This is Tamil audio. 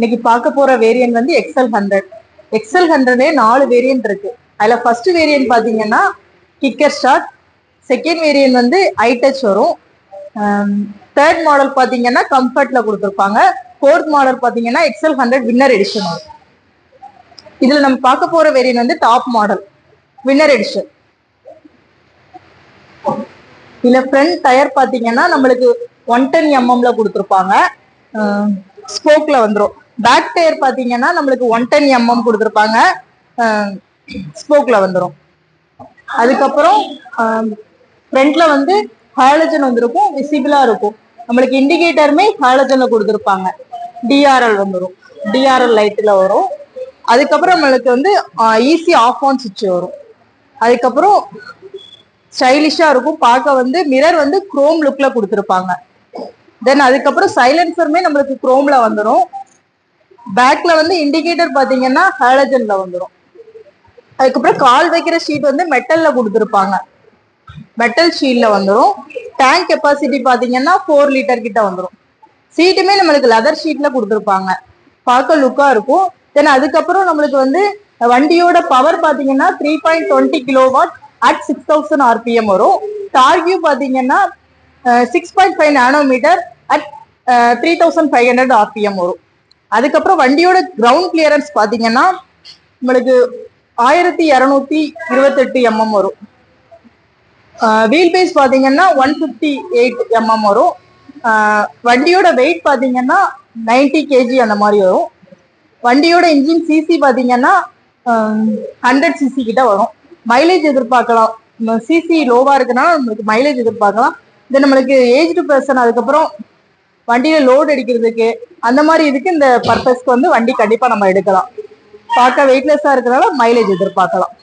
இன்னைக்கு பார்க்க போற வேரியன்ட் வந்து XL100. XL100 4 வேரியன்ட் இருக்கு. அதுல ஃபர்ஸ்ட் வேரியன்ட் பாத்தீங்கன்னா கிக்கர் ஸ்டார்ட், செகண்ட் வேரியன்ட் வந்து ஐடச் வரும், தேர்ட் மாடல் பாத்தீங்கன்னா கம்ஃபர்ட்ல கொடுத்துருப்பாங்க, ஃபோர்த் மாடல் பாத்தீங்கன்னா XL100 வின்னர் எடிஷன் வரும். இதுல நம்ம பார்க்க போற வேரியன்ட் வந்து டாப் மாடல் வின்னர் எடிஷன். இதுல ஃப்ரண்ட் டயர் பாத்தீங்கன்னா நம்மளுக்கு 110 mm கொடுத்துருப்பாங்க, ஸ்போக்ல வந்துடும். பேக் டயர் பாத்தீங்கன்னா நம்மளுக்கு 110 mm கொடுத்துருப்பாங்க, ஸ்போக்ல வந்துடும். அதுக்கப்புறம் ஃப்ரண்ட்ல வந்து ஹாலஜன் வந்திருக்கும், விசிபிளா இருக்கும். நம்மளுக்கு இண்டிகேட்டருமே ஹாலஜன்ல கொடுத்துருப்பாங்க, டிஆர்எல் வந்துடும், டிஆர்எல் லைட்ல வரும். அதுக்கப்புறம் நம்மளுக்கு வந்து ஈஸி ஆஃப் ஆன் சுவிட்ச் வரும். அதுக்கப்புறம் ஸ்டைலிஷா இருக்கும் பார்க்க, வந்து மிரர் வந்து குரோம் லுக்ல கொடுத்துருப்பாங்க. தென் அதுக்கப்புறம் சைலன்சருமே நம்மளுக்கு குரோம்ல வந்துடும். பேக்ல வந்து இண்டிகேட்டர் பாத்தீங்கன்னா ஹாலஜன்ல வந்துடும். அதுக்கப்புறம் கால் வைக்கிற ஷீட் வந்து மெட்டல்ல கொடுத்துருப்பாங்க, மெட்டல் ஷீட்ல வந்துடும். டேங்க் கெப்பாசிட்டி பாத்தீங்கன்னா 4 லிட்டர் கிட்ட வந்துடும். சீட்டுமே நம்மளுக்கு லெதர் ஷீட்ல கொடுத்துருப்பாங்க, பார்க்க லுக்கா இருக்கும். தென் அதுக்கப்புறம் நம்மளுக்கு வந்து வண்டியோட பவர் பாத்தீங்கன்னா 3.20 கிலோவாட் அட் 6000 RPM வரும். டார்கியூ பாத்தீங்கன்னா 6.5 நானோமீட்டர் அட் 3500 RPM வரும். அதுக்கப்புறம் வண்டியோட கிரவுண்ட் கிளியரன்ஸ் பாத்தீங்கன்னா நம்மளுக்கு 1228 mm வரும். வீல் பேஸ் பாத்தீங்கன்னா 158 mm வரும். வண்டியோட வெயிட் பாத்தீங்கன்னா 90 kg அந்த மாதிரி வரும். வண்டியோட இன்ஜின் சிசி பாத்தீங்கன்னா 100 cc கிட்ட வரும். மைலேஜ் எதிர்பார்க்கலாம், சிசி லோவா இருக்குன்னா நம்மளுக்கு மைலேஜ் எதிர்பார்க்கலாம். இது நம்மளுக்கு ஏஜ்டு பர்சன், அதுக்கப்புறம் வண்டியில லோடு அடிக்கிறதுக்கு அந்த மாதிரி இதுக்கு இந்த பர்பஸ்க்கு வந்து வண்டி கண்டிப்பா நம்ம எடுக்கலாம். பார்க்க வெயிட்லெஸ்ஸா இருக்கிறதால மைலேஜ் எதிர்பார்க்கலாம்.